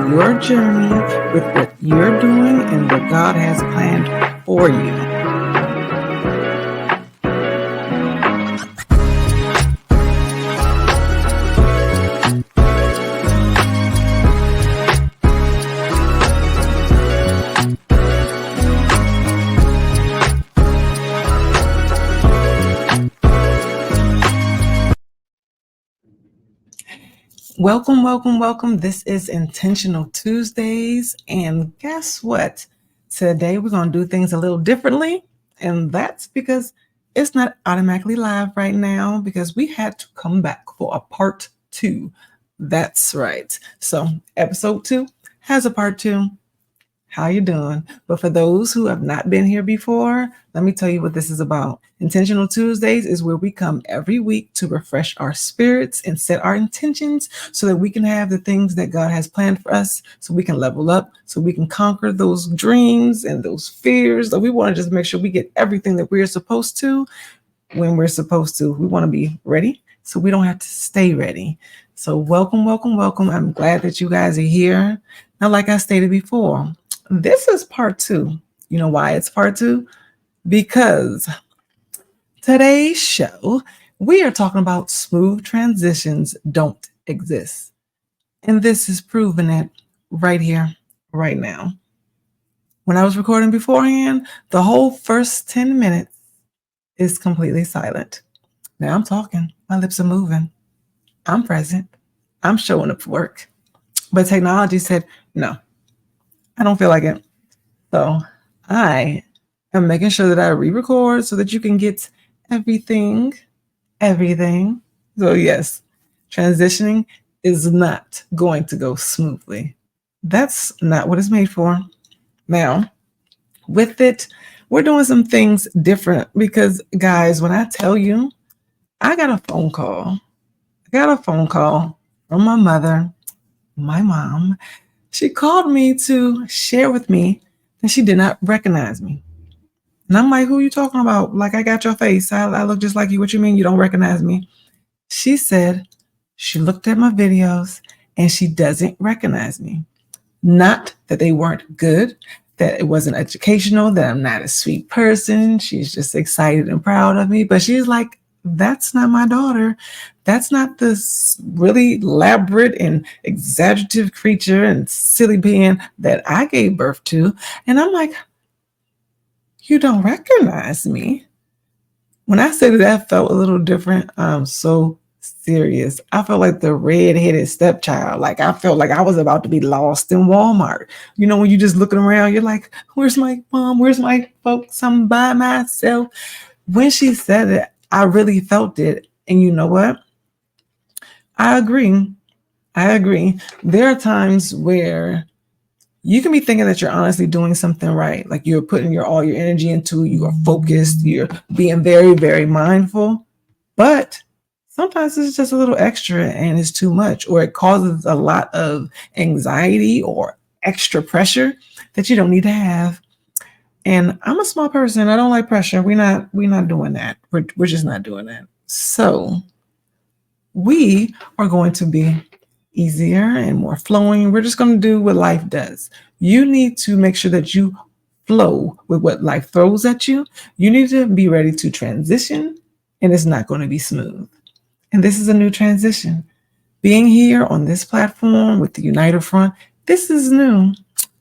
your journey with what you're doing and what God has planned for you. Welcome. This is Intentional Tuesdays. And guess what? Today we're going to do things a little differently. And that's because it's not automatically live right now because we had to come back for a part 2. That's right. So episode 2 has a part 2. How you doing? But for those who have not been here before, let me tell you what this is about. Intentional Tuesdays is where we come every week to refresh our spirits and set our intentions so that we can have the things that God has planned for us, so we can level up, so we can conquer those dreams and those fears. That we want to just make sure we get everything that we're supposed to when we're supposed to. We want to be ready so we don't have to stay ready. So welcome. I'm glad that you guys are here. Now, like I stated before, this is part 2. You know why it's part 2? Because today's show, we are talking about smooth transitions don't exist. And this is proving it right here, right now. When I was recording beforehand, the whole first 10 minutes is completely silent. Now I'm talking, my lips are moving. I'm present. I'm showing up for work. But technology said, no, I don't feel like it. So I am making sure that I re-record so that you can get everything. So yes, transitioning is not going to go smoothly. That's not what it's made for. Now, with it, we're doing some things different because, guys, when I tell you, I got a phone call from my mother, my mom. She called me to share with me that she did not recognize me. And I'm like, who are you talking about? Like, I got your face. I look just like you. What you mean you don't recognize me? She said she looked at my videos and she doesn't recognize me. Not that they weren't good, that it wasn't educational, that I'm not a sweet person. She's just excited and proud of me. But she's like, that's not my daughter. That's not this really elaborate and exaggerative creature and silly being that I gave birth to. And I'm like, you don't recognize me? When I said that felt a little different, I'm so serious. I felt like the red-headed stepchild. Like I felt like I was about to be lost in Walmart. You know, when you're just looking around, you're like, where's my mom? Where's my folks? I'm by myself. When she said it, I really felt it. And you know what? I agree. There are times where you can be thinking that you're honestly doing something right. Like you're putting all your energy into, you are focused, you're being very, very mindful. But sometimes it's just a little extra and it's too much, or it causes a lot of anxiety or extra pressure that you don't need to have. And I'm a small person. I don't like pressure. We're not doing that. We're just not doing that. So we are going to be easier and more flowing. We're just going to do what life does. You need to make sure that you flow with what life throws at you. You need to be ready to transition, and it's not going to be smooth. And this is a new transition. Being here on this platform with the United Front, this is new.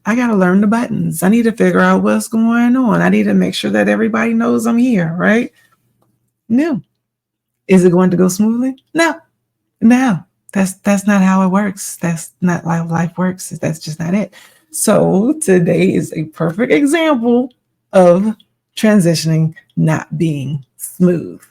I got to learn the buttons. I need to figure out what's going on. I need to make sure that everybody knows I'm here, right? New. Is it going to go smoothly? No. That's not how it works. That's not how life works. That's just not it. So today is a perfect example of transitioning not being smooth.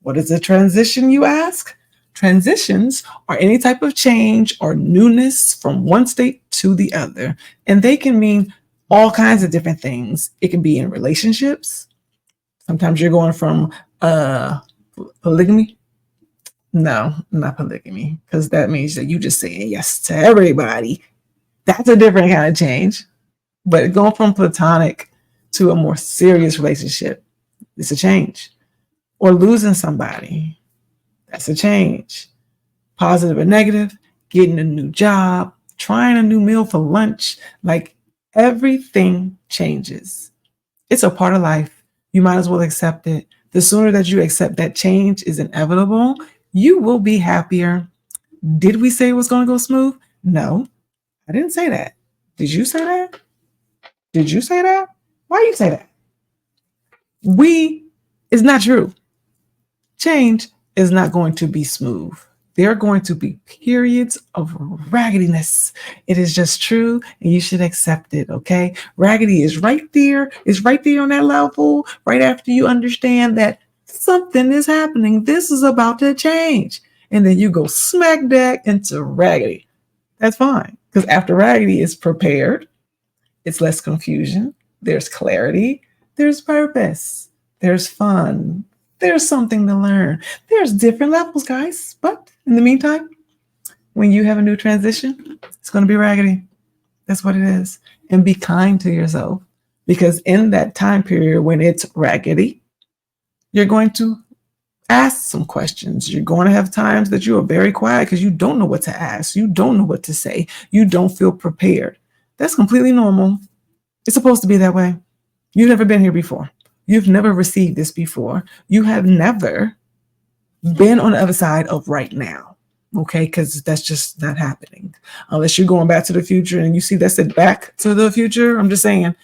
What is a transition, you ask? Transitions are any type of change or newness from one state to the other. And they can mean all kinds of different things. It can be in relationships. Sometimes you're going from polygamy. No, not polygamy, because that means that you just saying yes to everybody. That's a different kind of change. But going from platonic to a more serious relationship, it's a change. Or losing somebody, that's a change. Positive or negative, getting a new job, trying a new meal for lunch. Like everything changes. It's a part of life. You might as well accept it. The sooner that you accept that change is inevitable, you will be happier. Did we say it was going to go smooth? No, I didn't say that. Did you say that? Did you say that? Why you say that? We is not true. Change is not going to be smooth. There are going to be periods of raggediness. It is just true, and you should accept it, okay? Raggedy is right there. It's right there on that level, right after you understand that something is happening. This is about to change. And then you go smack dab into raggedy. That's fine, because after raggedy is prepared, it's less confusion, there's clarity, there's purpose, there's fun, there's something to learn. There's different levels, guys. But in the meantime, when you have a new transition, it's going to be raggedy. That's what it is. And be kind to yourself, because in that time period when it's raggedy, you're going to ask some questions. You're going to have times that you are very quiet because you don't know what to ask. You don't know what to say. You don't feel prepared. That's completely normal. It's supposed to be that way. You've never been here before. You've never received this before. You have never been on the other side of right now. Okay, because that's just not happening. Unless you're going back to the future and you see that said back to the future. I'm just saying,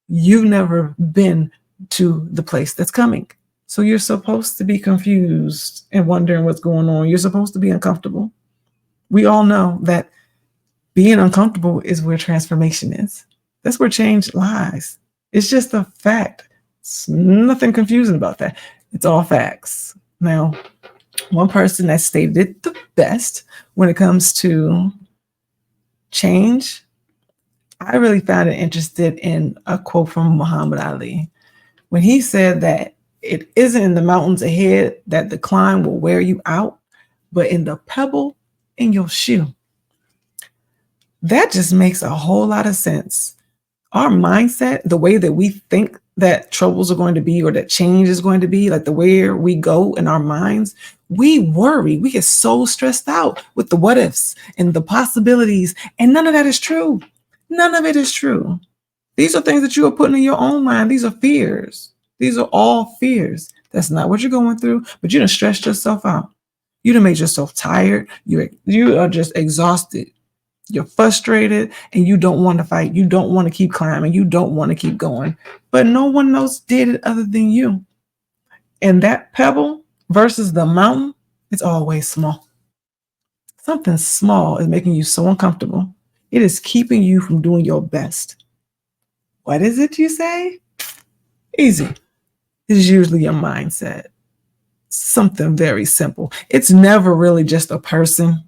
you've never been to the place that's coming. So you're supposed to be confused and wondering what's going on. You're supposed to be uncomfortable. We all know that being uncomfortable is where transformation is. That's where change lies. It's just a fact. It's nothing confusing about that. It's all facts. Now, one person that stated it the best when it comes to change, I really found it interested in a quote from Muhammad Ali when he said that it isn't in the mountains ahead that the climb will wear you out, but in the pebble in your shoe. That just makes a whole lot of sense. Our mindset, the way that we think that troubles are going to be or that change is going to be, like the way we go in our minds, we worry. We get so stressed out with the what ifs and the possibilities, and none of that is true. None of it is true. These are things that you are putting in your own mind. These are fears. These are all fears. That's not what you're going through, but you done stressed yourself out. You done made yourself tired. You are just exhausted. You're frustrated and you don't want to fight. You don't want to keep climbing. You don't want to keep going. But no one else did it other than you. And that pebble versus the mountain, it's always small. Something small is making you so uncomfortable. It is keeping you from doing your best. What is it you say? Easy. It's usually your mindset. Something very simple. It's never really just a person.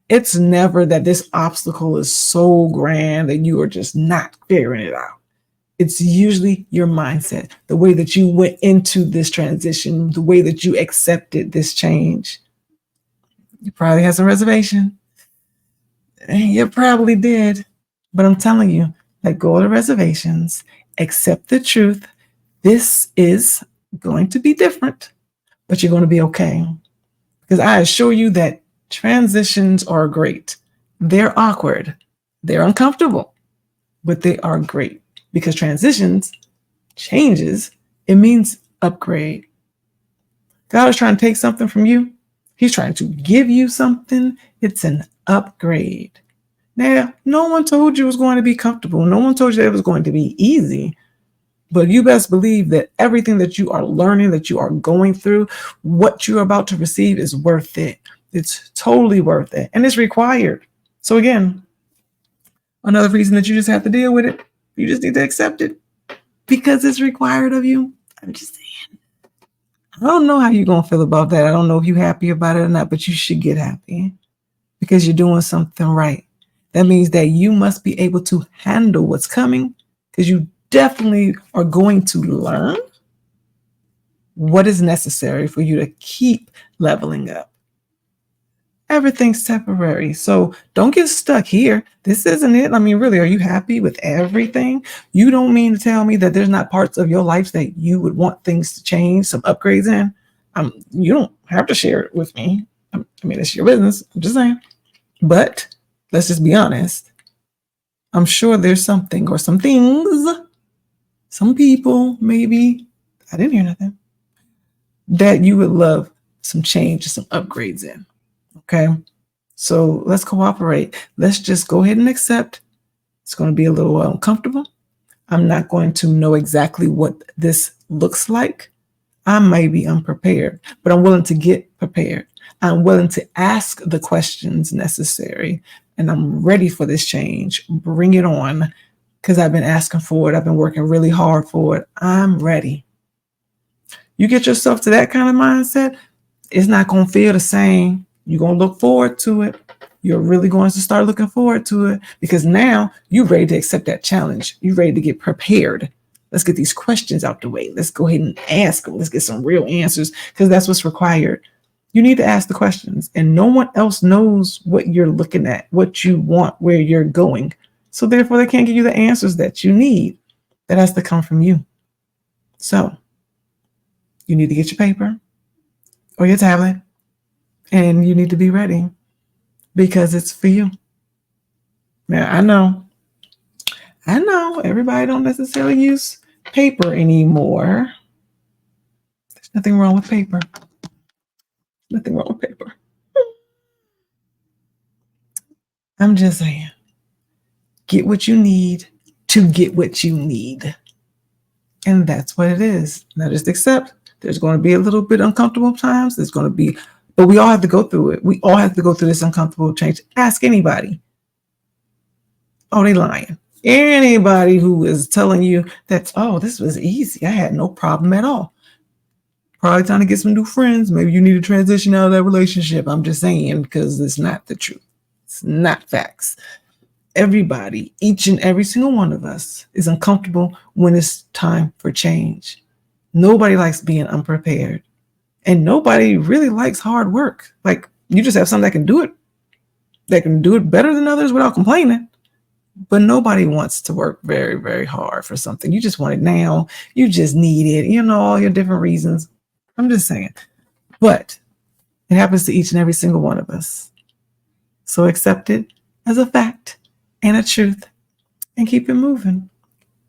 It's never that this obstacle is so grand that you are just not figuring it out. It's usually your mindset, the way that you went into this transition, the way that you accepted this change. You probably had some reservation. You probably did. But I'm telling you, let go of the reservations, accept the truth. This is going to be different, but you're going to be okay. Because I assure you that transitions are great. They're awkward. They're uncomfortable, but they are great because changes, it means upgrade. God is trying to take something from you. He's trying to give you something. It's an upgrade. Now, no one told you it was going to be comfortable. No one told you that it was going to be easy. But you best believe that everything that you are learning, that you are going through, what you're about to receive is worth it. It's totally worth it. And it's required. So again, another reason that you just have to deal with it. You just need to accept it because it's required of you. I'm just saying. I don't know how you're going to feel about that. I don't know if you're happy about it or not, but you should get happy because you're doing something right. That means that you must be able to handle what's coming because you definitely are going to learn what is necessary for you to keep leveling up. Everything's temporary. So don't get stuck here. This isn't it. I mean, really, are you happy with everything? You don't mean to tell me that there's not parts of your life that you would want things to change, some upgrades in? You don't have to share it with me. I mean, it's your business. I'm just saying. But Let's just be honest. I'm sure there's something or some things, some people, maybe, I didn't hear nothing, that you would love some change, some upgrades in. Okay. So let's cooperate. Let's just go ahead and accept. It's going to be a little uncomfortable. I'm not going to know exactly what this looks like. I may be unprepared, but I'm willing to get prepared. I'm willing to ask the questions necessary, and I'm ready for this change. Bring it on, because I've been asking for it. I've been working really hard for it. I'm ready. You get yourself to that kind of mindset, it's not going to feel the same. You're going to look forward to it. You're really going to start looking forward to it, because now you're ready to accept that challenge. You're ready to get prepared. Let's get these questions out the way. Let's go ahead and ask them. Let's get some real answers, because that's what's required. You need to ask the questions, and no one else knows what you're looking at, what you want, where you're going. So therefore, they can't give you the answers that you need. That has to come from you. So you need to get your paper or your tablet, and you need to be ready, because it's for you. Now, I know everybody don't necessarily use paper anymore. There's nothing wrong with paper. Nothing wrong with paper. I'm just saying, get what you need to get what you need. And that's what it is. Now just accept there's going to be a little bit uncomfortable times. There's going to be, but we all have to go through it. We all have to go through this uncomfortable change. Ask anybody. Oh, they lying. Anybody who is telling you that, oh, this was easy, I had no problem at all. Probably trying to get some new friends. Maybe you need to transition out of that relationship. I'm just saying, because it's not the truth. It's not facts. Everybody, each and every single one of us, is uncomfortable when it's time for change. Nobody likes being unprepared. And nobody really likes hard work. Like, you just have something that can do it better than others without complaining. But nobody wants to work very, very hard for something. You just want it now. You just need it. All your different reasons. I'm just saying. But it happens to each and every single one of us. So accept it as a fact and a truth and keep it moving.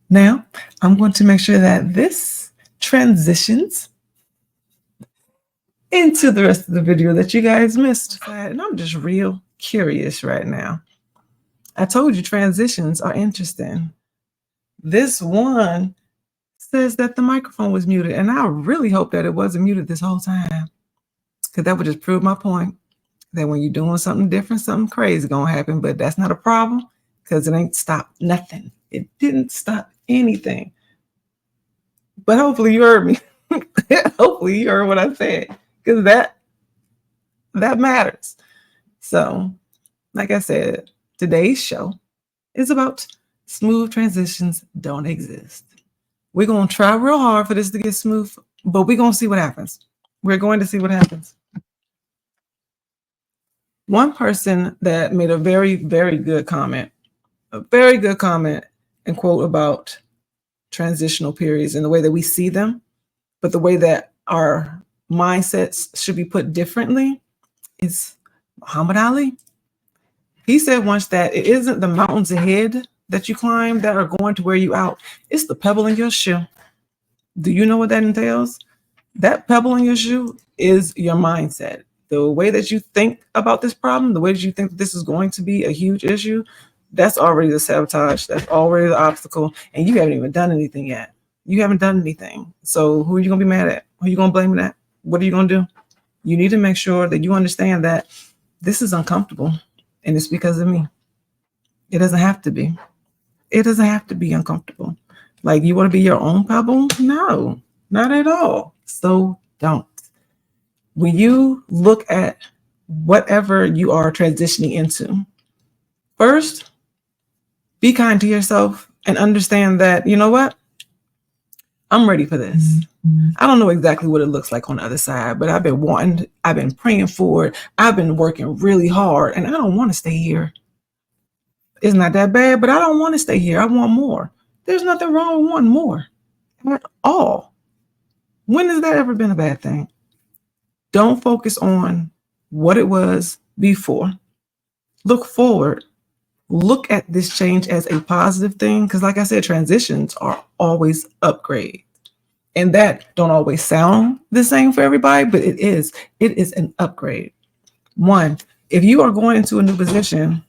Now, I'm going to make sure that this transitions into the rest of the video that you guys missed. And I'm just real curious right now. I told you transitions are interesting. This one says that the microphone was muted, and I really hope that it wasn't muted this whole time, because that would just prove my point that when you're doing something different, something crazy gonna happen. But that's not a problem, because it ain't stopped nothing. It didn't stop anything. But hopefully you heard me. Hopefully you heard what I said, because that matters. So, like I said, today's show is about smooth transitions don't exist. We're going to try real hard for this to get smooth, but we're going to see what happens. We're going to see what happens. One person that made a very, very good comment, and quote about transitional periods and the way that we see them, but the way that our mindsets should be put differently, is Muhammad Ali. He said once that it isn't the mountains ahead that you climb that are going to wear you out. It's the pebble in your shoe. Do you know what that entails? That pebble in your shoe is your mindset. The way that you think about this problem, the way that you think this is going to be a huge issue, that's already the sabotage. That's already the obstacle. And you haven't even done anything yet. You haven't done anything. So who are you going to be mad at? Who are you going to blame it at? What are you going to do? You need to make sure that you understand that this is uncomfortable, and it's because of me. It doesn't have to be. It doesn't have to be uncomfortable. Like, you want to be your own pebble? No, not at all. So don't. When you look at whatever you are transitioning into, first, be kind to yourself and understand that, you know what? I'm ready for this. I don't know exactly what it looks like on the other side, but I've been praying for it. I've been working really hard, and I don't want to stay here. It's not that bad, but I don't want to stay here. I want more. There's nothing wrong with wanting more at all. When has that ever been a bad thing? Don't focus on what it was before. Look forward Look at this change as a positive thing, because like I said, transitions are always upgrade. And that don't always sound the same for everybody, but it is. It is an upgrade. One, if you are going into a new position,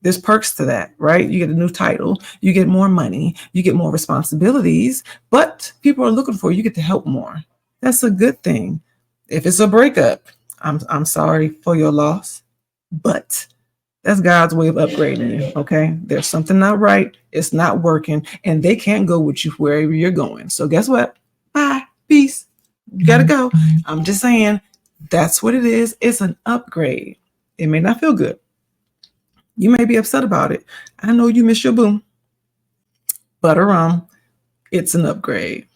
there's perks to that, right? You get a new title, you get more money, you get more responsibilities, but people are looking for you, you get to help more. That's a good thing. If it's a breakup, I'm sorry for your loss, but that's God's way of upgrading you, okay? There's something not right, it's not working, and they can't go with you wherever you're going. So guess what? Bye, peace. You gotta go. I'm just saying, that's what it is. It's an upgrade. It may not feel good. You may be upset about it. I know you miss your boo, but it's an upgrade.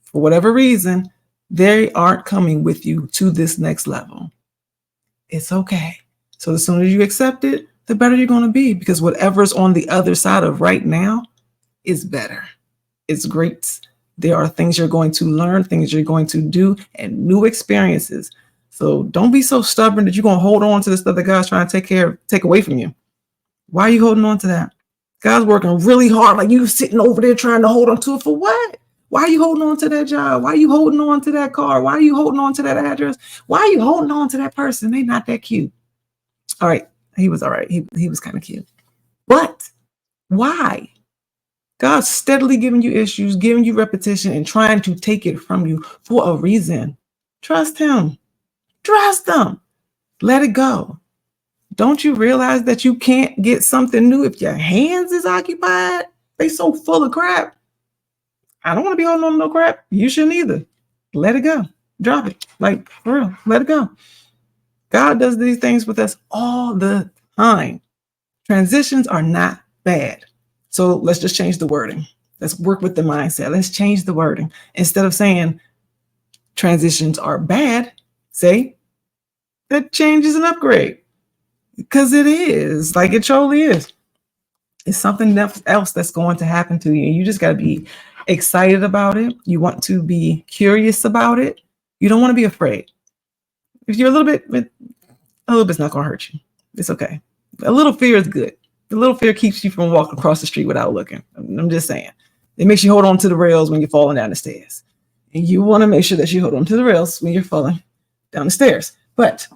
For whatever reason, they aren't coming with you to this next level. It's okay. So the sooner you accept it, the better you're going to be, because whatever's on the other side of right now is better. It's great. There are things you're going to learn, things you're going to do, and new experiences. So don't be so stubborn that you're going to hold on to the stuff that God's trying to take away from you. Why are you holding on to that? God's working really hard, like you sitting over there trying to hold on to it for what? Why are you holding on to that job? Why are you holding on to that car? Why are you holding on to that address? Why are you holding on to that person? They not that cute. All right, he was all right. He was kind of cute. But why? God's steadily giving you issues, giving you repetition, and trying to take it from you for a reason. Trust him. Trust him. Let it go. Don't you realize that you can't get something new if your hands is occupied? They so full of crap. I don't want to be holding on to no crap. You shouldn't either. Let it go. Drop it. Like, for real. Let it go. God does these things with us all the time. Transitions are not bad. So let's just change the wording. Let's work with the mindset. Let's change the wording. Instead of saying transitions are bad, say that change is an upgrade. Because it is. Like, it totally is. It's something else that's going to happen to you. You just got to be excited about it. You want to be curious about it. You don't want to be afraid. If you're a little bit's not going to hurt you. It's okay. A little fear is good. A little fear keeps you from walking across the street without looking. I'm just saying. It makes you hold on to the rails when you're falling down the stairs. And you want to make sure that you hold on to the rails when you're falling down the stairs. But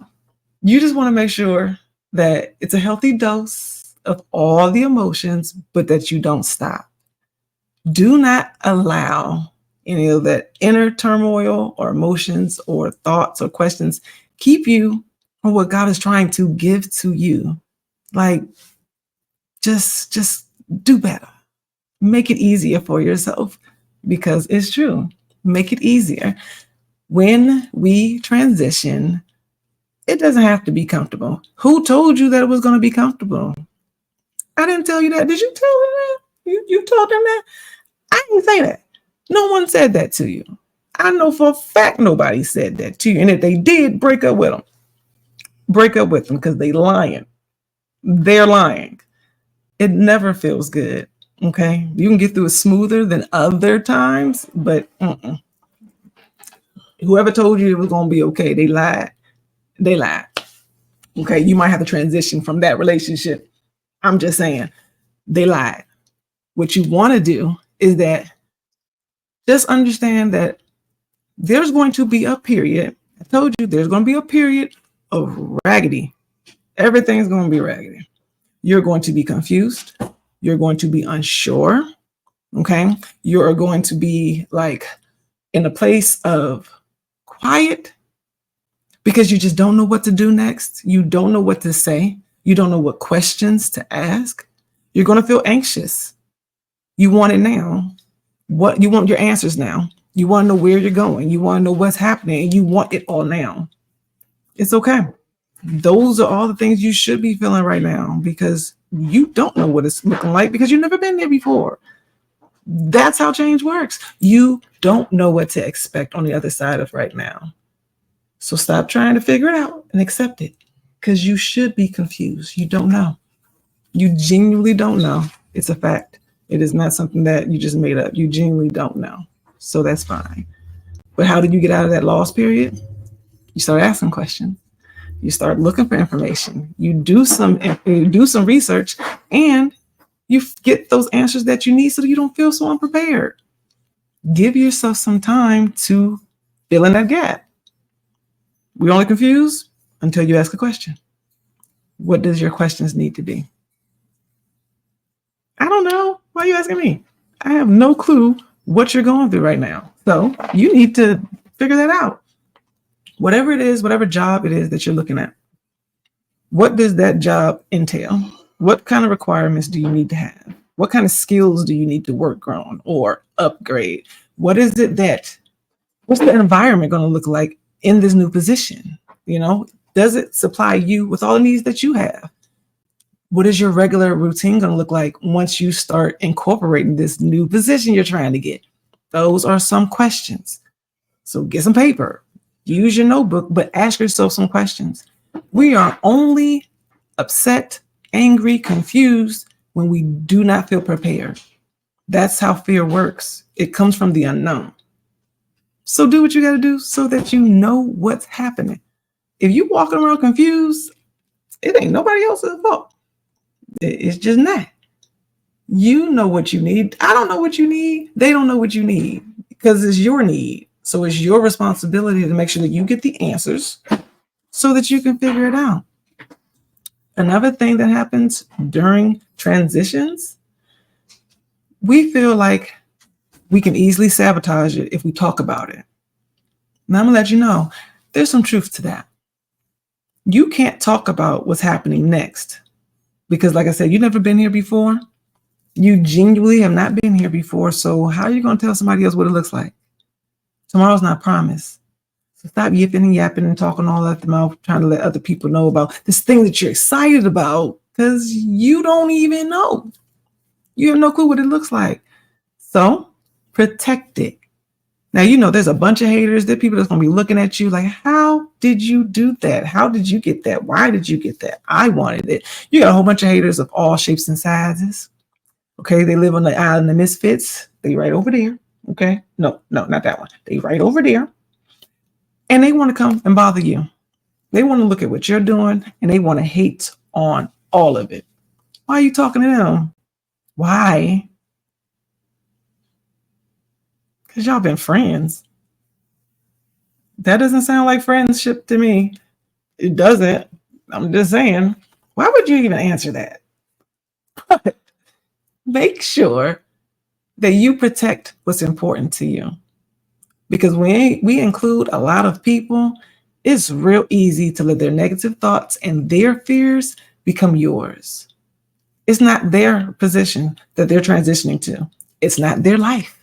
you just want to make sure that it's a healthy dose of all the emotions, but that you don't stop. Do not allow any of that inner turmoil or emotions or thoughts or questions keep you from what God is trying to give to you. Like, just do better. Make it easier for yourself, because it's true. Make it easier. When we transition, it doesn't have to be comfortable. Who told you that it was going to be comfortable? I didn't tell you that. Did you tell him that? You told him that? I didn't say that. No one said that to you. I know for a fact nobody said that to you. And if they did, break up with them. Break up with them, because they lying. They're lying. It never feels good. Okay? You can get through it smoother than other times, but whoever told you it was going to be okay, they lied. They lied. Okay? You might have to transition from that relationship. I'm just saying, they lied. What you want to do is that just understand that there's going to be a period. I told you there's going to be a period of raggedy. Everything's going to be raggedy. You're going to be confused. You're going to be unsure. Okay. You're going to be like in a place of quiet because you just don't know what to do next. You don't know what to say. You don't know what questions to ask. You're going to feel anxious. You want it now. You want your answers now. You want to know where you're going. You want to know what's happening. And you want it all now. It's okay. Those are all the things you should be feeling right now, because you don't know what it's looking like because you've never been there before. That's how change works. You don't know what to expect on the other side of right now. So stop trying to figure it out and accept it, because you should be confused. You don't know. You genuinely don't know. It's a fact. It is not something that you just made up. You genuinely don't know. So that's fine. But how did you get out of that loss period? You start asking questions. You start looking for information. You do some research, and you get those answers that you need so that you don't feel so unprepared. Give yourself some time to fill in that gap. We're only confused until you ask a question. What does your questions need to be? I don't know. Why are you asking me? I have no clue what you're going through right now. So you need to figure that out. Whatever it is, whatever job it is that you're looking at, what does that job entail? What kind of requirements do you need to have? What kind of skills do you need to work on or upgrade? What is it that, what's the environment going to look like in this new position? You know, does it supply you with all the needs that you have? What is your regular routine going to look like once you start incorporating this new position you're trying to get? Those are some questions. So get some paper, use your notebook, but ask yourself some questions. We are only upset, angry, confused when we do not feel prepared. That's how fear works. It comes from the unknown. So do what you got to do so that you know what's happening. If you walking around confused, it ain't nobody else's fault. It's just not. You know what you need. I don't know what you need. They don't know what you need because it's your need. So it's your responsibility to make sure that you get the answers so that you can figure it out. Another thing that happens during transitions, we feel like we can easily sabotage it if we talk about it. Now I'm gonna let you know, there's some truth to that. You can't talk about what's happening next because, like I said, you've never been here before. You genuinely have not been here before. So how are you going to tell somebody else what it looks like? Tomorrow's not promised. So stop yipping and yapping and talking all at the mouth, trying to let other people know about this thing that you're excited about because you don't even know. You have no clue what it looks like. So protect it. Now, you know, there's a bunch of haters. There are people that's going to be looking at you like, how did you do that? How did you get that? Why did you get that? I wanted it. You got a whole bunch of haters of all shapes and sizes. Okay, they live on the island of misfits. They right over there. Okay, no, not that one. They right over there. And they want to come and bother you. They want to look at what you're doing and they want to hate on all of it. Why are you talking to them? Why? Because y'all been friends. That doesn't sound like friendship to me. It doesn't. I'm just saying. Why would you even answer that? But make sure that you protect what's important to you. Because when we include a lot of people, it's real easy to let their negative thoughts and their fears become yours. It's not their position that they're transitioning to. It's not their life.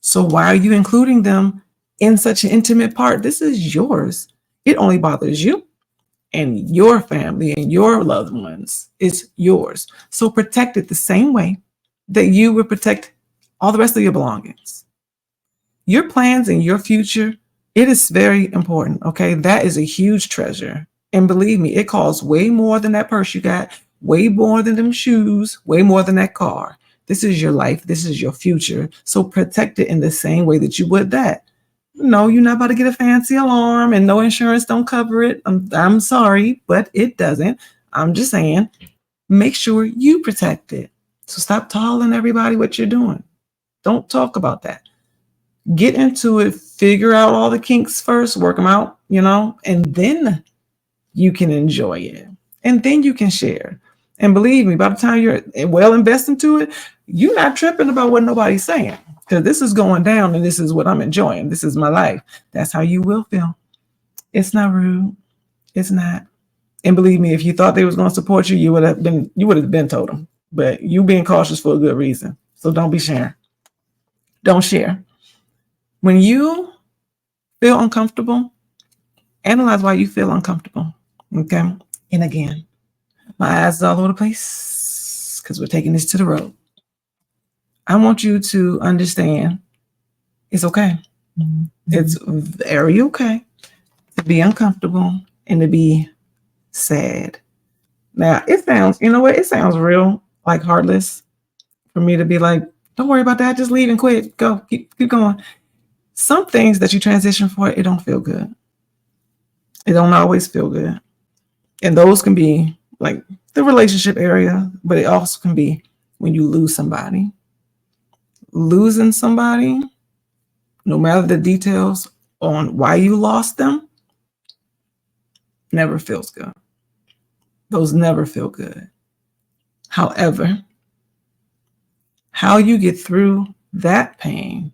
So why are you including them in such an intimate part? This is yours. It only bothers you and your family and your loved ones. It's yours. So protect it the same way that you would protect all the rest of your belongings. Your plans and your future, it is very important, okay? That is a huge treasure. And believe me, it costs way more than that purse you got, way more than them shoes, way more than that car. This is your life. This is your future. So protect it in the same way that you would that. No, you're not about to get a fancy alarm and no insurance don't cover it. I'm sorry, but it doesn't. I'm just saying, make sure you protect it. So stop telling everybody what you're doing. Don't talk about that. Get into it, figure out all the kinks first, work them out, and then you can enjoy it. And then you can share. And believe me, by the time you're well invested into it, you're not tripping about what nobody's saying. Because this is going down and this is what I'm enjoying. This is my life. That's how you will feel. It's not rude. It's not. And believe me, if you thought they was going to support you, you would have been told them. But you being cautious for a good reason. So don't be sharing. Don't share. When you feel uncomfortable, analyze why you feel uncomfortable. Okay. And again, my eyes are all over the place because we're taking this to the road. I want you to understand it's okay. It's very okay to be uncomfortable and to be sad. Now, it sounds, it sounds real like heartless for me to be like, don't worry about that. Just leave and quit. Go. Keep going. Some things that you transition for, it don't feel good. It don't always feel good. And those can be like the relationship area, but it also can be when you lose somebody. Losing somebody, no matter the details on why you lost them, never feels good. Those never feel good. However, how you get through that pain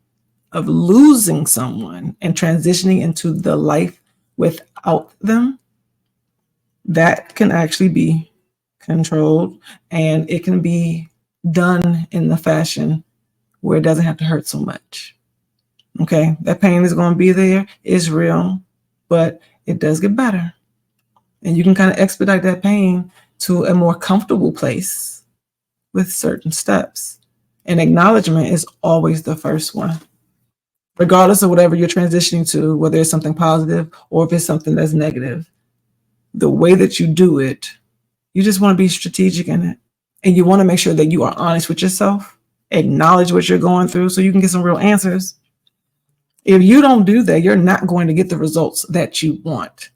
of losing someone and transitioning into the life without them, that can actually be controlled, and it can be done in the fashion where it doesn't have to hurt so much. Okay, that pain is going to be there, it's real, but it does get better. And you can kind of expedite that pain to a more comfortable place with certain steps. And acknowledgement is always the first one, regardless of whatever you're transitioning to, whether it's something positive or if it's something that's negative. The way that you do it, you just want to be strategic in it. And you want to make sure that you are honest with yourself, acknowledge what you're going through so you can get some real answers. If you don't do that, you're not going to get the results that you want.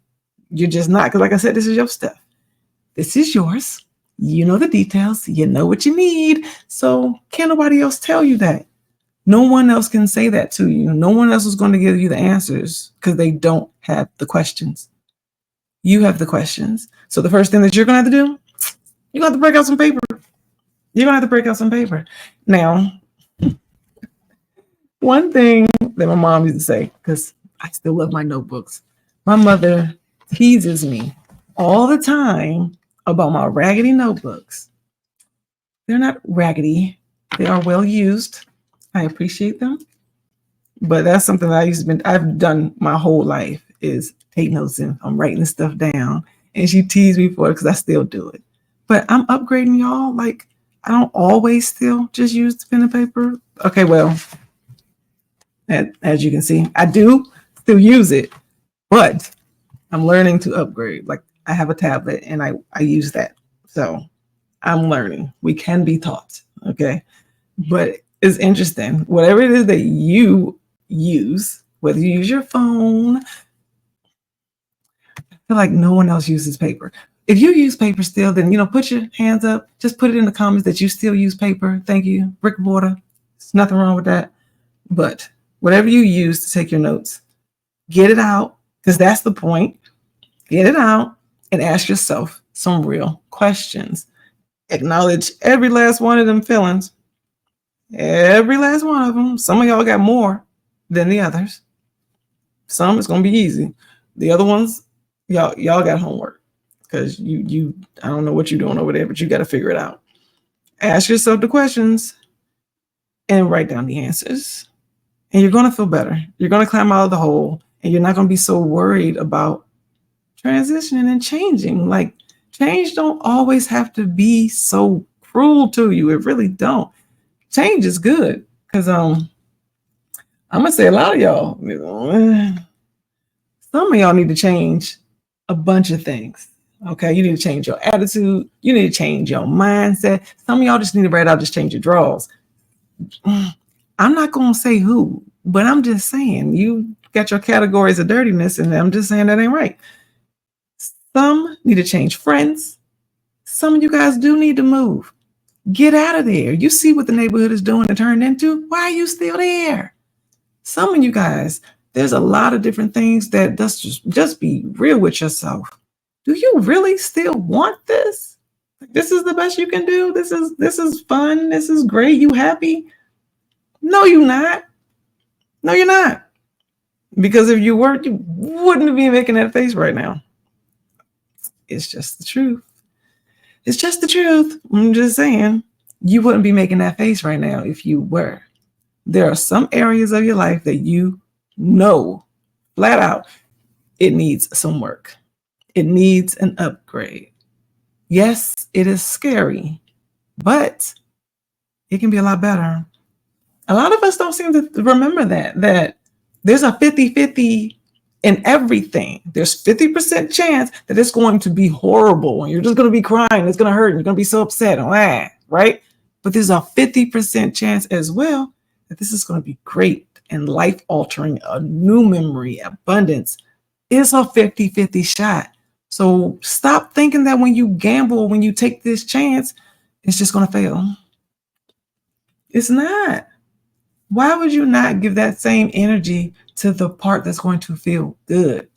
You're just not, because like I said, this is your stuff. This is yours. You know the details. You know what you need. So can't nobody else tell you that. No one else can say that to you. No one else is going to give you the answers because they don't have the questions. You have the questions. So the first thing that you're going to have to do, you're going to have to break out some paper. You're going to have to break out some paper. Now, one thing that my mom used to say, because I still love my notebooks, my mother teases me all the time about my raggedy notebooks. They're not raggedy. They are well used. I appreciate them. But that's something that I've done my whole life is take notes in. I'm writing stuff down. And she teased me for it because I still do it. But I'm upgrading, y'all. Like, I don't always still just use the pen and paper. Okay, well, as you can see, I do still use it, but I'm learning to upgrade. Like, I have a tablet and I use that. So I'm learning. We can be taught. Okay. But it's interesting. Whatever it is that you use, whether you use your phone, I feel like no one else uses paper. If you use paper still, then, put your hands up. Just put it in the comments that you still use paper. Thank you. Brick and mortar. There's nothing wrong with that. But whatever you use to take your notes, get it out, because that's the point. Get it out and ask yourself some real questions. Acknowledge every last one of them feelings. Every last one of them. Some of y'all got more than the others. Some it's gonna be easy. The other ones, y'all got homework because you I don't know what you're doing over there, but you got to figure it out. Ask yourself the questions and write down the answers, and you're gonna feel better. You're gonna climb out of the hole, and you're not gonna be so worried about transitioning and changing. Like, change don't always have to be so cruel to you. It really don't. Change is good because I'm gonna say a lot of y'all, some of y'all need to change a bunch of things. Okay, you need to change your attitude. You need to change your mindset. Some of y'all just need to right out, just change your drawers. I'm not gonna say who, but I'm just saying you got your categories of dirtiness, and I'm just saying that ain't right. Some need to change friends. Some of you guys do need to move. Get out of there. You see what the neighborhood is doing and turned into. Why are you still there? Some of you guys, there's a lot of different things that just be real with yourself. Do you really still want this? This is the best you can do. This is fun. This is great. You happy? No, you're not. No, you're not. Because if you weren't, you wouldn't be making that face right now. It's just the truth. It's just the truth. I'm just saying, you wouldn't be making that face right now if you were. There are some areas of your life that you know flat out it needs some work. It needs an upgrade. Yes, it is scary, but it can be a lot better. A lot of us don't seem to remember that there's a 50-50 in everything. There's 50% chance that it's going to be horrible and you're just going to be crying. It's going to hurt. And you're going to be so upset. Right? But there's a 50% chance as well that this is going to be great and life altering, a new memory, abundance. It's a 50-50 shot. So stop thinking that when you gamble, when you take this chance, it's just going to fail. It's not. Why would you not give that same energy to the part that's going to feel good?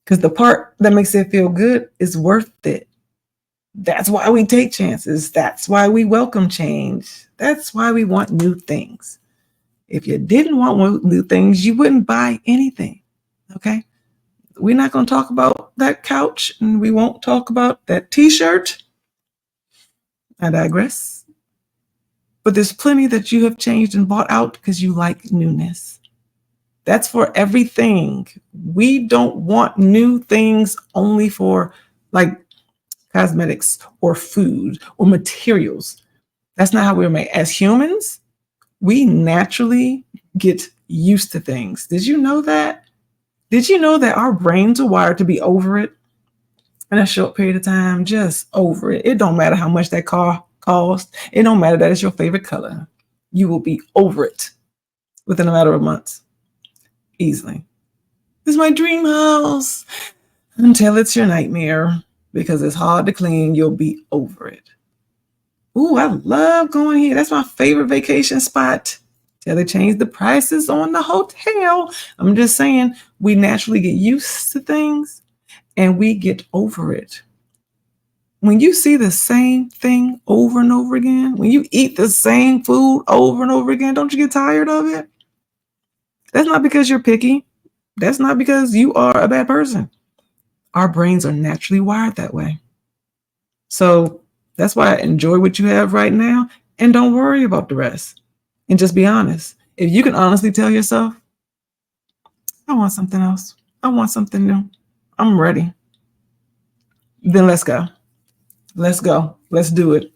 Because the part that makes it feel good is worth it. That's why we take chances. That's why we welcome change. That's why we want new things. If you didn't want new things, you wouldn't buy anything. Okay? We're not going to talk about that couch and we won't talk about that t shirt. I digress. But there's plenty that you have changed and bought out because you like newness. That's for everything. We don't want new things only for like cosmetics or food or materials. That's not how we're made. As humans, we naturally get used to things. Did you know that? Did you know that our brains are wired to be over it in a short period of time? Just over it. It don't matter how much that car costs. It don't matter that it's your favorite color. You will be over it within a matter of months. Easily. This is my dream house. Until it's your nightmare because it's hard to clean, you'll be over it. Ooh, I love going here. That's my favorite vacation spot. Till they change the prices on the hotel. I'm just saying, we naturally get used to things and we get over it. When you see the same thing over and over again, when you eat the same food over and over again, don't you get tired of it? That's not because you're picky. That's not because you are a bad person. Our brains are naturally wired that way. So that's why I enjoy what you have right now and don't worry about the rest. And just be honest. If you can honestly tell yourself, I want something else, I want something new, I'm ready, then let's go. Let's go. Let's do it.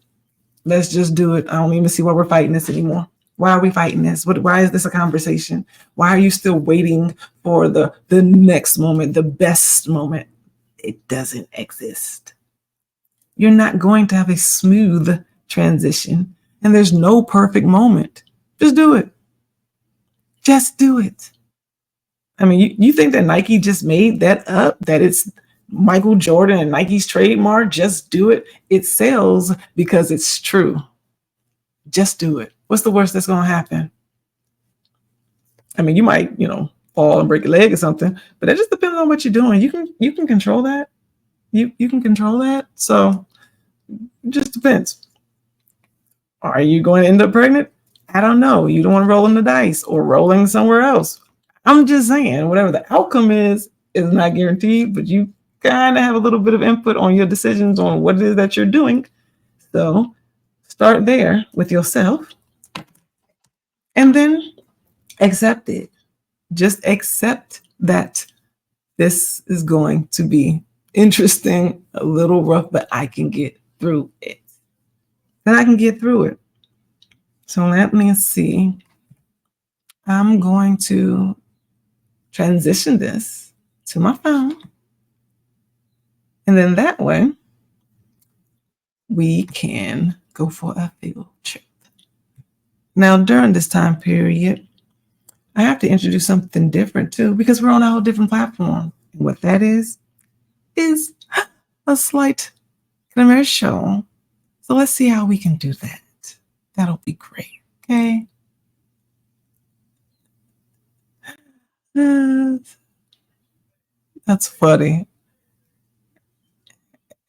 Let's just do it. I don't even see why we're fighting this anymore. Why are we fighting this? Why is this a conversation? Why are you still waiting for the next moment, the best moment? It doesn't exist. You're not going to have a smooth transition, and there's no perfect moment. Just do it. Just do it. I mean, you think that Nike just made that up, that it's Michael Jordan and Nike's trademark? Just do it. It sells because it's true. Just do it. What's the worst that's going to happen? I mean, you might, fall and break a leg or something, but it just depends on what you're doing. You can control that. You can control that. So it just depends. Are you going to end up pregnant? I don't know. You don't want to roll in the dice or rolling somewhere else. I'm just saying, whatever the outcome is not guaranteed, but you kind of have a little bit of input on your decisions on what it is that you're doing. So start there with yourself and then accept it. Just accept that this is going to be interesting, a little rough, but I can get through it. Then I can get through it. So let me see. I'm going to transition this to my phone. And then that way, we can go for a field trip. Now, during this time period, I have to introduce something different too, because we're on a whole different platform. And what that is a slight commercial. So let's see how we can do that. That'll be great. Okay. That's funny.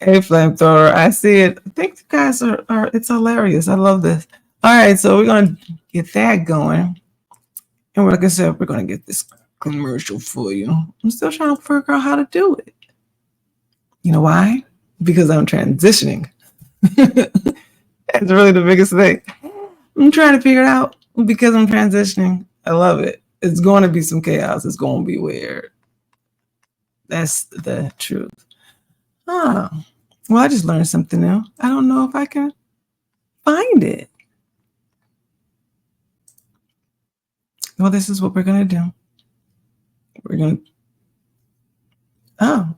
Hey, flamethrower, I see it. I think you guys are it's hilarious. I love this. All right, so we're gonna get that going. And like I said, we're gonna get this commercial for you. I'm still trying to figure out how to do it. You know why? Because I'm transitioning. That's really the biggest thing. I'm trying to figure it out because I'm transitioning. I love it. It's going to be some chaos. It's going to be weird. That's the truth. Oh, well, I just learned something new. I don't know if I can find it. Well, this is what we're going to do. We're going to, oh.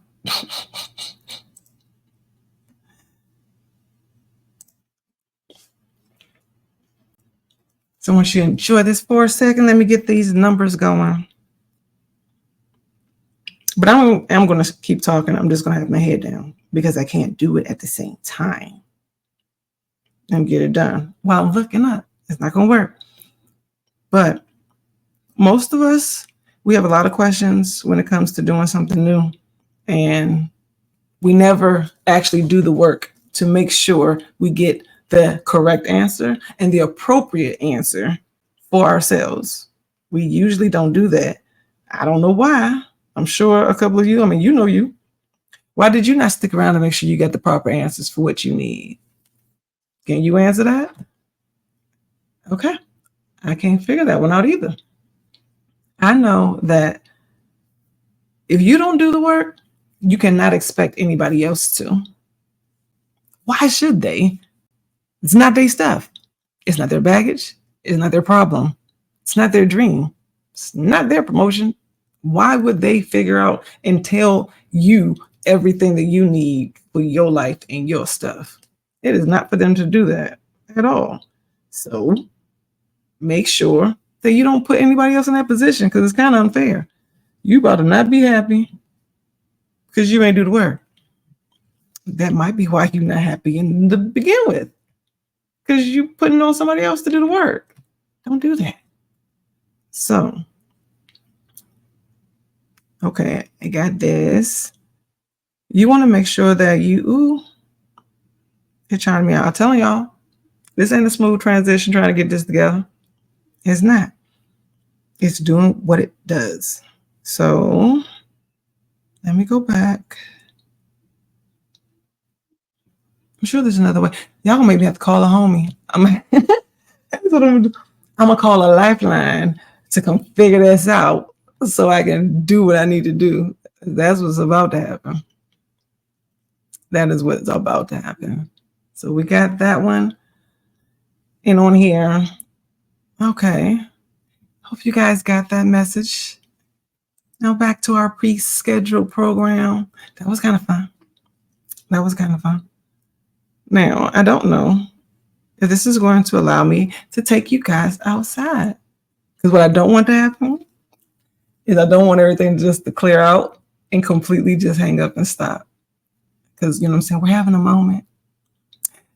So once you enjoy this for a second, let me get these numbers going. But I'm going to keep talking. I'm just going to have my head down because I can't do it at the same time and get it done while I'm looking up. It's not going to work. But most of us, we have a lot of questions when it comes to doing something new. And we never actually do the work to make sure we get the correct answer and the appropriate answer for ourselves. We usually don't do that. I don't know why. I'm sure a couple of you, I mean, you know you. Why did you not stick around to make sure you get the proper answers for what you need? Can you answer that? Okay. I can't figure that one out either. I know that if you don't do the work, you cannot expect anybody else to. Why should they? It's not their stuff. It's not their baggage. It's not their problem. It's not their dream. It's not their promotion. Why would they figure out and tell you everything that you need for your life and your stuff? It is not for them to do that at all. So make sure that you don't put anybody else in that position because it's kind of unfair. You about to not be happy because you ain't do the work. That might be why you're not happy in the begin with. Because you putting on somebody else to do the work. Don't do that. So, okay, I got this. You want to make sure that you're trying me out. I'm telling y'all, this ain't a smooth transition trying to get this together. It's not. It's doing what it does. So, let me go back. I'm sure there's another way. Y'all gonna make me have to call a homie. That's what I'm gonna do. I'm gonna call a lifeline to come figure this out so I can do what I need to do. That's what's about to happen. That is what's about to happen. So we got that one in on here. Okay. Hope you guys got that message. Now back to our pre-scheduled program. That was kind of fun. Now, I don't know if this is going to allow me to take you guys outside. Because what I don't want to happen is I don't want everything just to clear out and completely just hang up and stop. Because, you know what I'm saying, we're having a moment.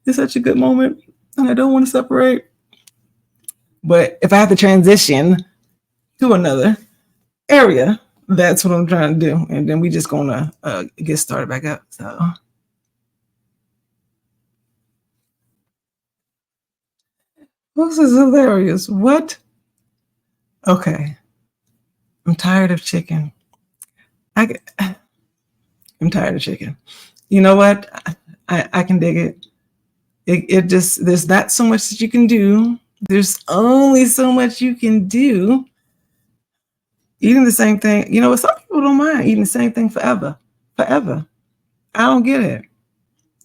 It's such a good moment, and I don't want to separate. But if I have to transition to another area, that's what I'm trying to do. And then we just going to get started back up. So this is hilarious. What? Okay. I'm tired of chicken. I'm tired of chicken. You know what? I can dig it. It just, there's not so much that you can do. There's only so much you can do. Eating the same thing, you know, some people don't mind eating the same thing forever. Forever. I don't get it.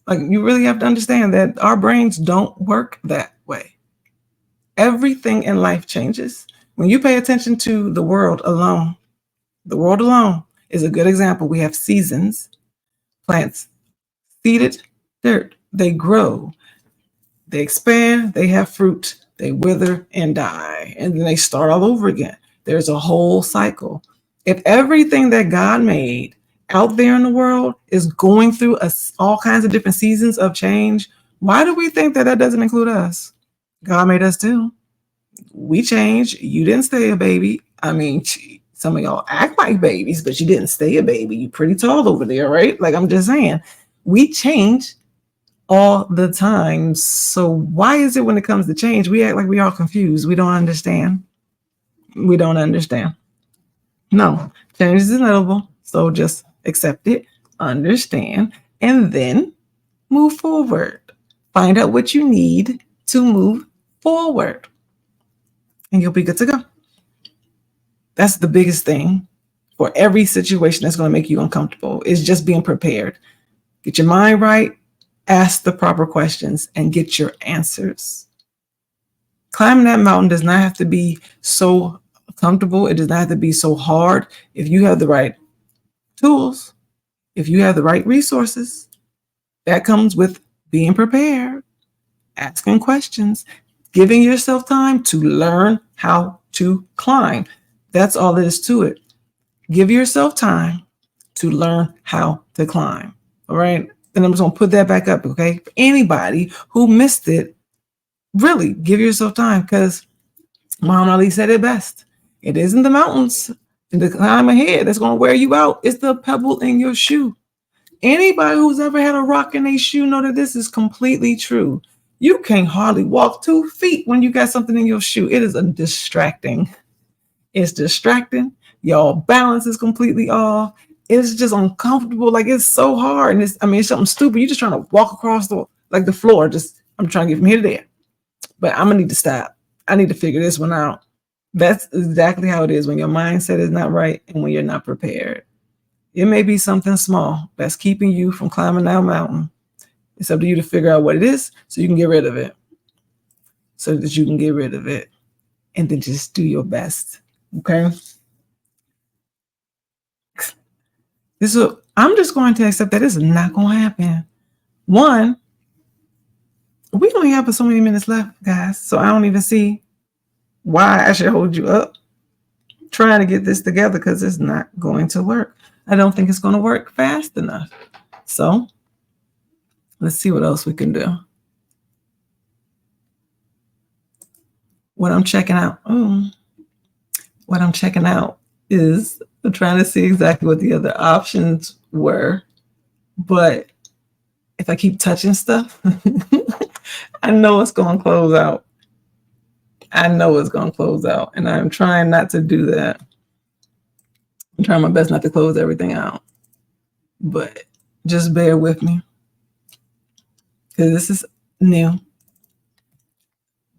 Like, you really have to understand that our brains don't work that way. Everything in life changes. When you pay attention to the world alone is a good example. We have seasons. Plants seeded dirt. They grow. They expand. They have fruit. They wither and die. And then they start all over again. There's a whole cycle. If everything that God made out there in the world is going through all kinds of different seasons of change, why do we think that that doesn't include us? God made us too. We change. You didn't stay a baby. I mean, some of y'all act like babies, but you didn't stay a baby. You're pretty tall over there, right? Like, I'm just saying, we change all the time. So why is it when it comes to change, we act like we are confused? We don't understand. We don't understand. No, change is inevitable. So just accept it, understand, and then move forward. Find out what you need to move forward, and you'll be good to go. That's the biggest thing for every situation that's going to make you uncomfortable, is just being prepared. Get your mind right, ask the proper questions, and get your answers. Climbing that mountain does not have to be so comfortable. It does not have to be so hard. If you have the right tools, if you have the right resources, that comes with being prepared, asking questions, giving yourself time to learn how to climb. That's all there is to it. Give yourself time to learn how to climb. All right. And I'm just going to put that back up. Okay. For anybody who missed it, really give yourself time because Muhammad Ali said it best. It isn't the mountains and the climb ahead that's going to wear you out. It's the pebble in your shoe. Anybody who's ever had a rock in their shoe know that this is completely true. You can't hardly walk 2 feet when you got something in your shoe. It is a distracting. It's distracting. Your balance is completely off. It's just uncomfortable. Like it's so hard. And it's something stupid. You're just trying to walk across the floor. I'm trying to get from here to there. But I'm gonna need to stop. I need to figure this one out. That's exactly how it is when your mindset is not right and when you're not prepared. It may be something small that's keeping you from climbing that mountain. It's up to you to figure out what it is so you can get rid of it. So that you can get rid of it. And then just do your best. Okay? I'm just going to accept that this is not going to happen. One, we only have so many minutes left, guys. So I don't even see why I should hold you up trying to get this together because it's not going to work. I don't think it's going to work fast enough. So let's see what else we can do. What I'm checking out is trying to see exactly what the other options were. But if I keep touching stuff, I know it's going to close out. And I'm trying not to do that. I'm trying my best not to close everything out. But just bear with me. Because this is new.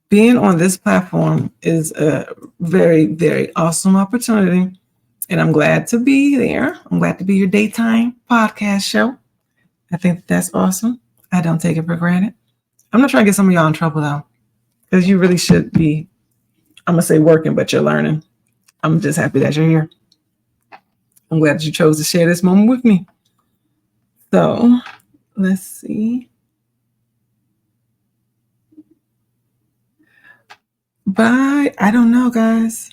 Being on this platform is a very, very awesome opportunity. And I'm glad to be there. I'm glad to be your daytime podcast show. I think that's awesome. I don't take it for granted. I'm not trying to get some of y'all in trouble, though. Because you really should be, I'm going to say working, but you're learning. I'm just happy that you're here. I'm glad that you chose to share this moment with me. So, let's see. Bye. I don't know, guys.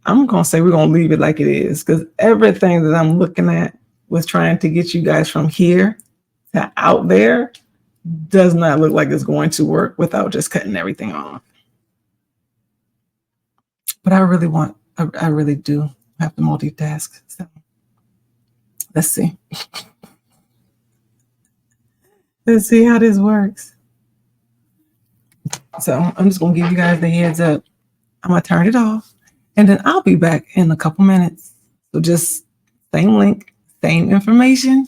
I'm going to say we're going to leave it like it is because everything that I'm looking at was trying to get you guys from here to out there does not look like it's going to work without just cutting everything off. But I really do have to multitask. So let's see. Let's see how this works. So I'm just going to give you guys the heads up. I'm going to turn it off and then I'll be back in a couple minutes. So just same link, same information,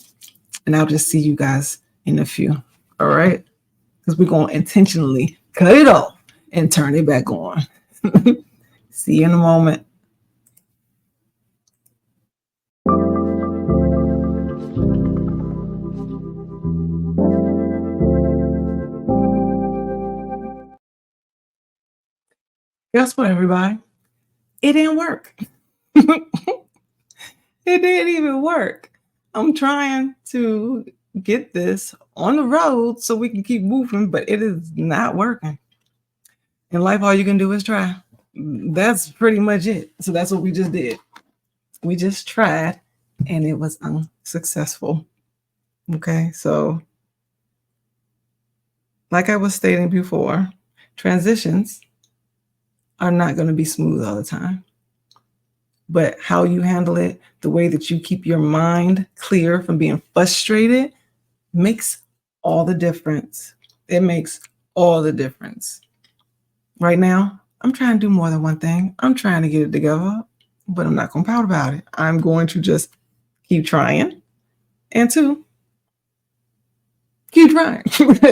and I'll just see you guys in a few. All right? Because we're going to intentionally cut it off and turn it back on. See you in a moment. Guess what, everybody? It didn't work. It didn't even work. I'm trying to get this on the road so we can keep moving, but it is not working. In life, all you can do is try. That's pretty much it. So that's what we just did. We just tried and it was unsuccessful. Okay, so like I was stating before, transitions are not going to be smooth all the time. But how you handle it, the way that you keep your mind clear from being frustrated makes all the difference. It makes all the difference. Right now, I'm trying to do more than one thing. I'm trying to get it together, but I'm not going to pout about it. I'm going to just keep trying. And two, keep trying.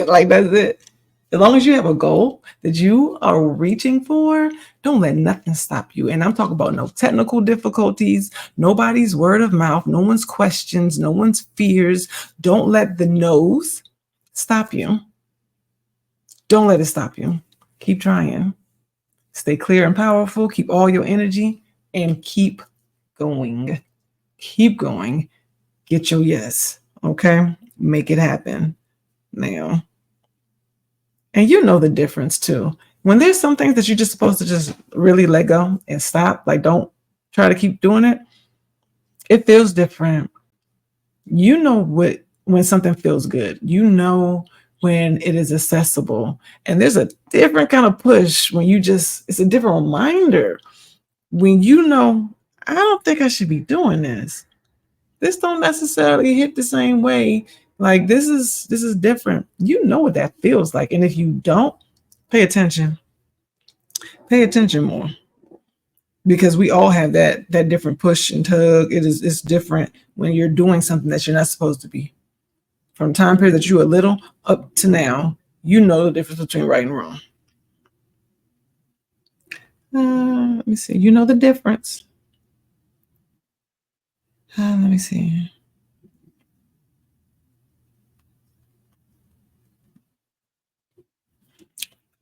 Like that's it. As long as you have a goal that you are reaching for, don't let nothing stop you. And I'm talking about no technical difficulties, nobody's word of mouth, no one's questions, no one's fears. Don't let the no's stop you. Don't let it stop you. Keep trying. Stay clear and powerful. Keep all your energy and keep going. Keep going. Get your yes. Okay? Make it happen now. And you know the difference too. When there's some things that you're just supposed to just really let go and stop, like don't try to keep doing it, it feels different. You know what when something feels good. You know when it is accessible. And there's a different kind of push when you just it's a different reminder when you know I don't think I should be doing this. This don't necessarily hit the same way. Like this is different. You know what that feels like. And if you don't, pay attention. Pay attention more. Because we all have that different push and tug. It's different when you're doing something that you're not supposed to be. From the time period that you were little up to now, you know the difference between right and wrong. Let me see. You know the difference. Let me see.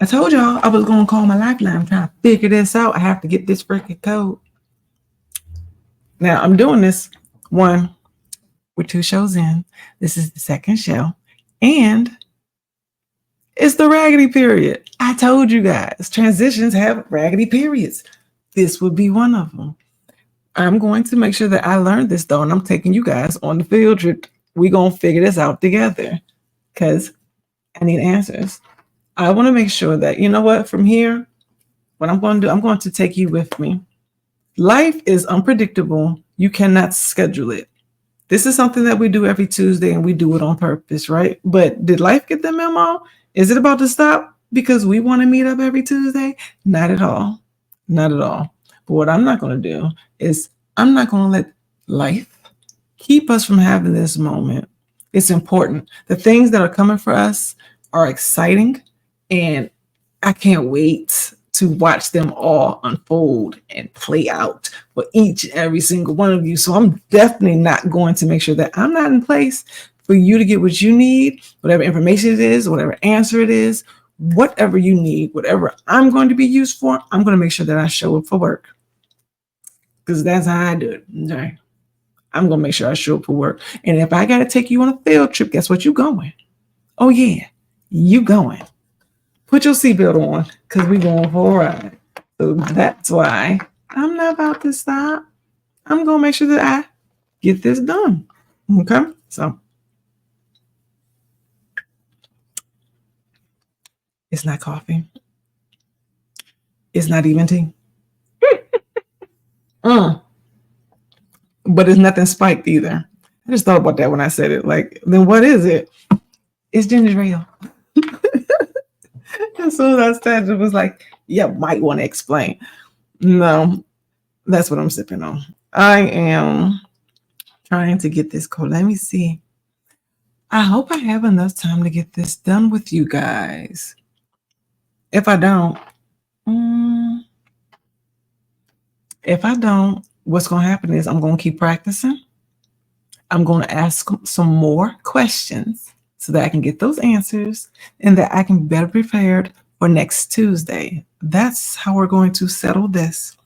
I told y'all I was going to call my lifeline. I'm trying to figure this out. I have to get this freaking code. Now, I'm doing this one with 2 shows in. This is the second show. And it's the raggedy period. I told you guys, transitions have raggedy periods. This would be one of them. I'm going to make sure that I learned this though, and I'm taking you guys on the field trip. We're going to figure this out together because I need answers. I want to make sure that, you know what, from here, what I'm going to do, I'm going to take you with me. Life is unpredictable. You cannot schedule it. This is something that we do every Tuesday and we do it on purpose, right? But did life get the memo? Is it about to stop because we want to meet up every Tuesday? Not at all. Not at all. But what I'm not going to do is I'm not going to let life keep us from having this moment. It's important. The things that are coming for us are exciting, and I can't wait to watch them all unfold and play out for each and every single one of you. So I'm definitely not going to make sure that I'm not in place for you to get what you need, whatever information it is, whatever answer it is, whatever you need, whatever I'm going to be used for, I'm going to make sure that I show up for work. Because that's how I do it. Okay. I'm going to make sure I show up for work. And if I got to take you on a field trip, guess what? You going. Oh, yeah. You going. Put your seatbelt on because we're going for a ride. So that's why I'm not about to stop. I'm going to make sure that I get this done. Okay? So it's not coffee. It's not even tea. But it's nothing spiked either. I just thought about that when I said it. Like, then what is it? It's ginger ale. As soon as I said it, was like, yeah, might want to explain. No, that's what I'm sipping on. I am trying to get this cold. Let me see. I hope I have enough time to get this done with you guys. If I don't, what's going to happen is I'm going to keep practicing. I'm going to ask some more questions so that I can get those answers and that I can be better prepared for next Tuesday. That's how we're going to settle this.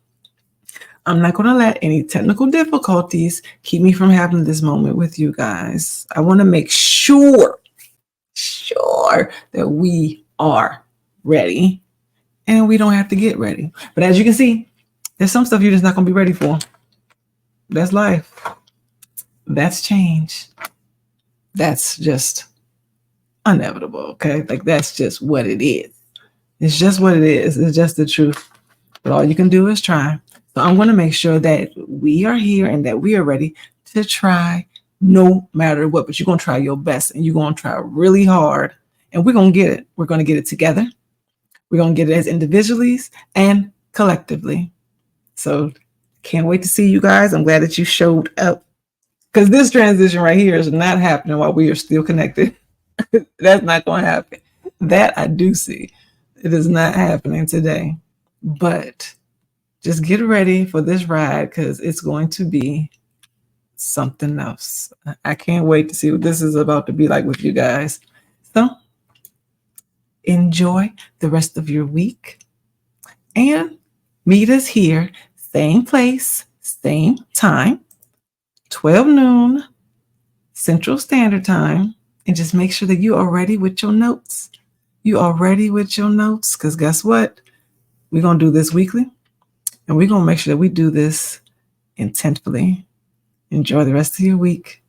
I'm not going to let any technical difficulties keep me from having this moment with you guys. I want to make sure that we are ready and we don't have to get ready. But as you can see, there's some stuff you're just not going to be ready for. That's life. That's change. That's just inevitable, okay? Like that's just what it is. It's just what it is. It's just the truth. But all you can do is try. So I'm going to make sure that we are here and that we are ready to try no matter what. But you're going to try your best and you're going to try really hard. And we're going to get it. We're going to get it together. We're going to get it as individuals and collectively. So can't wait to see you guys. I'm glad that you showed up. Because this transition right here is not happening while we are still connected. That's not going to happen. That I do see. It is not happening today. But just get ready for this ride because it's going to be something else. I can't wait to see what this is about to be like with you guys. So enjoy the rest of your week and meet us here, same place, same time, 12 noon Central Standard Time, and just make sure that you are ready with your notes, You are ready with your notes? Because guess what? We're going to do this weekly, and we're going to make sure that we do this intentfully. Enjoy the rest of your week.